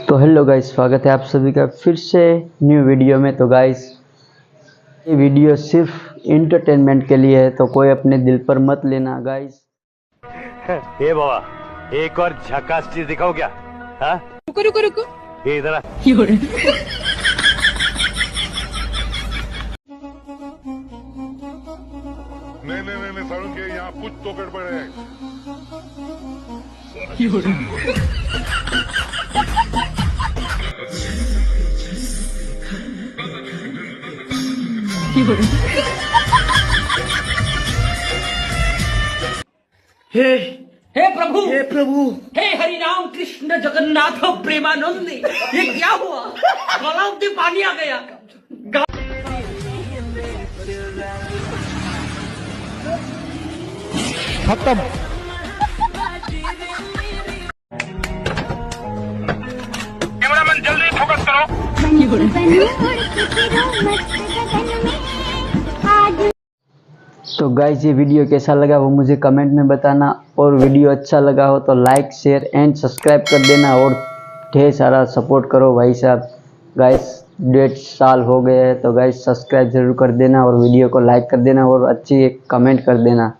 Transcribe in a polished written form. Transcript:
तो hello guys, स्वागत है आप सभी का फिर से न्यू वीडियो में। तो गाइस, ये वीडियो सिर्फ इंटरटेनमेंट के लिए है, तो कोई अपने दिल पर मत लेना गाइस। हे बाबा, एक और झकास चीज दिखाओ क्या? हाँ? रुको रुको रुको, ये इधर आ। नहीं सारुण के यहाँ कुछ तो गड़बड़ है। हे प्रभु, हे हरि राम कृष्ण जगन्नाथ प्रेमानंद, ये क्या हुआ? गलाव में पानी आ गया। खत्म। कैमरामैन जल्दी फोकस करो। तो गाइस, ये वीडियो कैसा लगा वो मुझे कमेंट में बताना, और वीडियो अच्छा लगा हो तो लाइक शेयर एंड सब्सक्राइब कर देना, और ढेर सारा सपोर्ट करो भाई साहब। गाइस 1.5 साल हो गए हैं, तो गाइस सब्सक्राइब ज़रूर कर देना और वीडियो को लाइक कर देना और अच्छी एक कमेंट कर देना।